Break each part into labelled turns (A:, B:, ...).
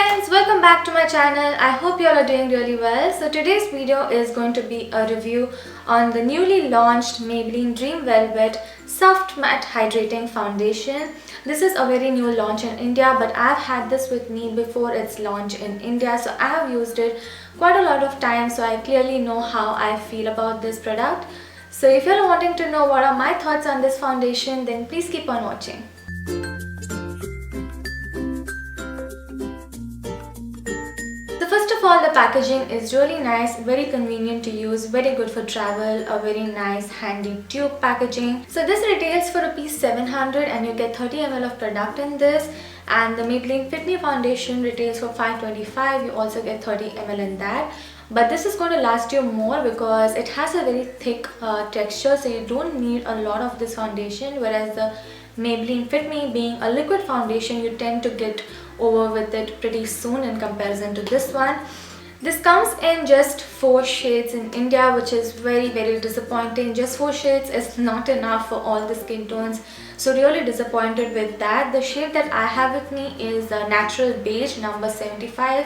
A: friends, welcome back to my channel. I hope you all are doing really well. So today's video is going to be a review on the newly launched Maybelline Dream Velvet Soft Matte Hydrating Foundation. This is a very new launch in India, but I've had this with me before its launch in India, so I have used it quite a lot of times, so I clearly know how I feel about this product. So if you're wanting to know what are my thoughts on this foundation, then please keep on watching. First of all, the packaging is really nice, very convenient to use, very good for travel, a very nice handy tube packaging. So this retails for ₹700 and you get 30 ml of product in this, and the Maybelline Fit Me foundation retails for $525. You also get 30 ml in that. But this is going to last you more because it has a very thick texture, so you don't need a lot of this foundation, whereas the Maybelline Fit Me being a liquid foundation, you tend to get over with it pretty soon in comparison to this one. This comes in just 4 shades in India, which is very disappointing. Just 4 shades is not enough for all the skin tones, so really disappointed with that. The shade that I have with me is Natural Beige number 75,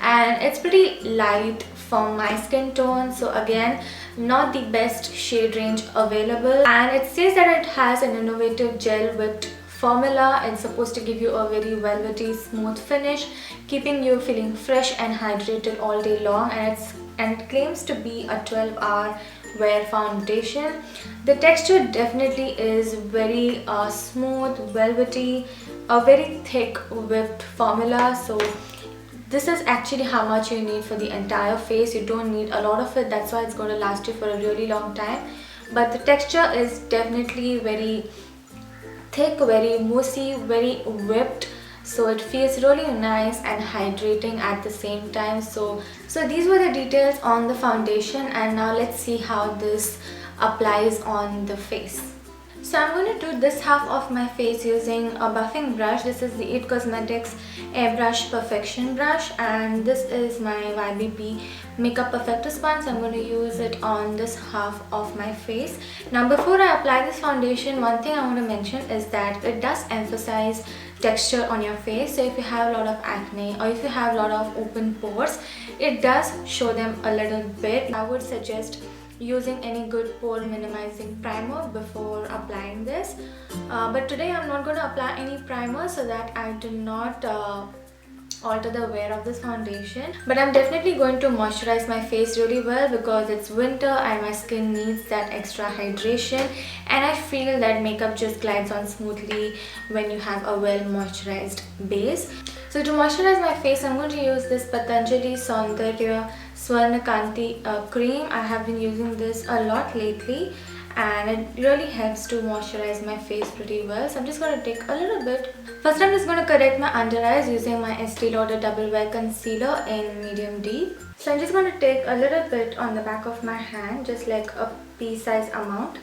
A: and it's pretty light for my skin tone, so again not the best shade range available. And it says that it has an innovative gel with formula. It's supposed to give you a very velvety smooth finish, keeping you feeling fresh and hydrated all day long, and it claims to be a 12-hour wear foundation. The texture definitely is very smooth, velvety, a very thick whipped formula. So this is actually how much you need for the entire face. You don't need a lot of it, that's why it's going to last you for a really long time. But the texture is definitely very thick, very moussey, very whipped, so it feels really nice and hydrating at the same time. So these were the details on the foundation, and now let's see how this applies on the face. So I'm going to do this half of my face using a buffing brush. This is the It Cosmetics Airbrush Perfection brush, and this is my YBP Makeup Perfector sponge. I'm going to use it on this half of my face. Now before I apply this foundation, one thing I want to mention is that it does emphasize texture on your face. So if you have a lot of acne or if you have a lot of open pores, it does show them a little bit. I would suggest using any good pore minimizing primer before applying this, but today I'm not going to apply any primer so that I do not alter the wear of this foundation. But I'm definitely going to moisturize my face really well because it's winter and my skin needs that extra hydration, and I feel that makeup just glides on smoothly when you have a well moisturized base. So to moisturize my face, I'm going to use this Patanjali Saundarya Swarnakanti cream. I have been using this a lot lately, and it really helps to moisturize my face pretty well. So I'm just going to take a little bit. First I'm just going to correct my under eyes using my Estee Lauder Double Wear Concealer in medium deep. So I'm just going to take a little bit on the back of my hand, just like a pea size amount.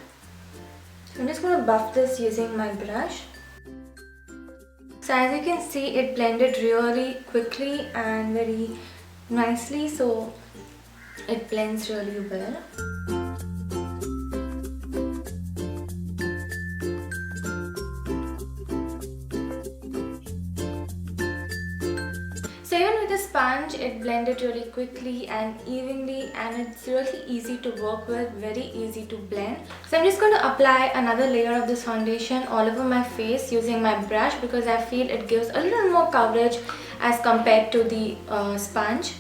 A: I'm just going to buff this using my brush. So as you can see, it blended really quickly and very nicely, so it blends really well. So even with the sponge, it blended really quickly and evenly, and it's really easy to work with, very easy to blend. So I'm just going to apply another layer of this foundation all over my face using my brush because I feel it gives a little more coverage as compared to the sponge.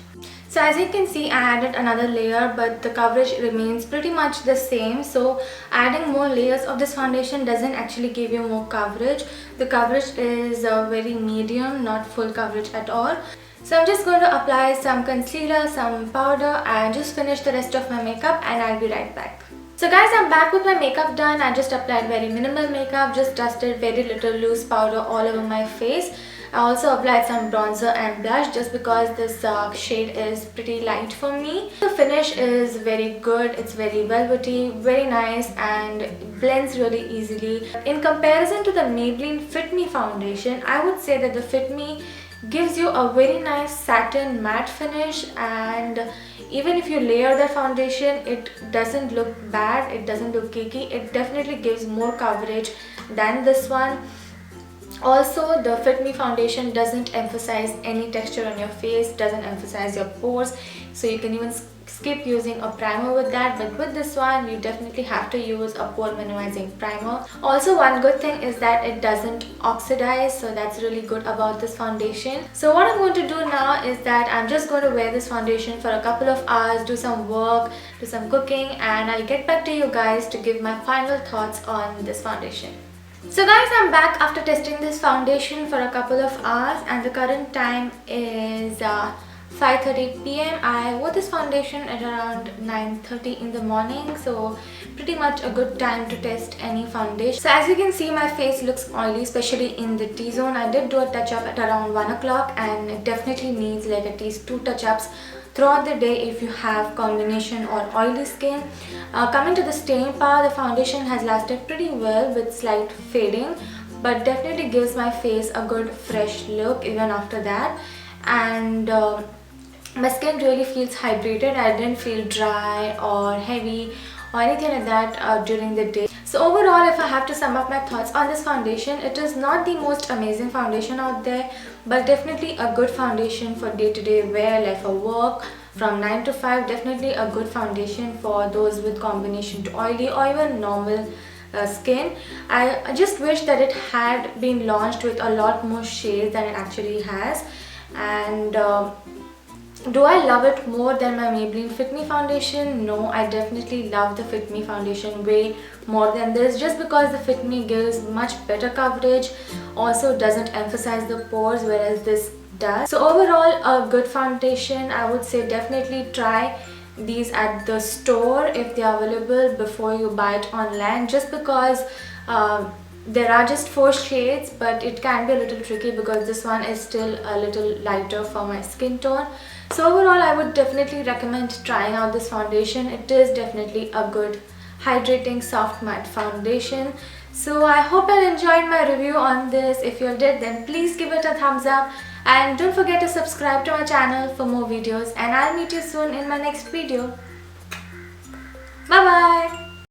A: So as you can see, I added another layer, but the coverage remains pretty much the same. So adding more layers of this foundation doesn't actually give you more coverage. The coverage is very medium, not full coverage at all. So I'm just going to apply some concealer, some powder, and just finish the rest of my makeup, and I'll be right back. So guys, I'm back with my makeup done. I just applied very minimal makeup, just dusted very little loose powder all over my face. I also applied some bronzer and blush just because this shade is pretty light for me. The finish is very good, it's very velvety, very nice, and blends really easily. In comparison to the Maybelline Fit Me foundation, I would say that the Fit Me gives you a very nice satin matte finish, and even if you layer the foundation, it doesn't look bad, it doesn't look cakey. It definitely gives more coverage than this one. Also, the Fit Me foundation doesn't emphasize any texture on your face, doesn't emphasize your pores, so you can even skip using a primer with that. But with this one, you definitely have to use a pore minimizing primer. Also, one good thing is that it doesn't oxidize, so that's really good about this foundation. So what I'm going to do now is that I'm just going to wear this foundation for a couple of hours, do some work, do some cooking, and I'll get back to you guys to give my final thoughts on this foundation. So guys, I'm back after testing this foundation for a couple of hours, and the current time is 5:30 p.m. I wore this foundation at around 9:30 in the morning, so pretty much a good time to test any foundation. So as you can see, my face looks oily, especially in the T-zone. I did do a touch-up at around 1 o'clock, and it definitely needs like at least 2 touch-ups throughout the day if you have combination or oily skin. Coming to the staying power, the foundation has lasted pretty well with slight fading, but definitely gives my face a good fresh look even after that. And my skin really feels hydrated. I didn't feel dry or heavy or anything like that during the day. So overall, if I have to sum up my thoughts on this foundation, it is not the most amazing foundation out there, but definitely a good foundation for day-to-day wear, like for work from 9 to 5. Definitely a good foundation for those with combination to oily or even normal skin. I just wish that it had been launched with a lot more shades than it actually has. And do I love it more than my Maybelline Fit Me foundation? No, I definitely love the Fit Me foundation way more than this, just because the Fit Me gives much better coverage, also doesn't emphasize the pores, whereas this does. So overall, a good foundation. I would say definitely try these at the store if they are available before you buy it online, just because there are just 4 shades, but it can be a little tricky because this one is still a little lighter for my skin tone. So overall, I would definitely recommend trying out this foundation. It is definitely a good hydrating soft matte foundation. So I hope you enjoyed my review on this. If you did, then please give it a thumbs up, and don't forget to subscribe to my channel for more videos, and I'll meet you soon in my next video. Bye bye.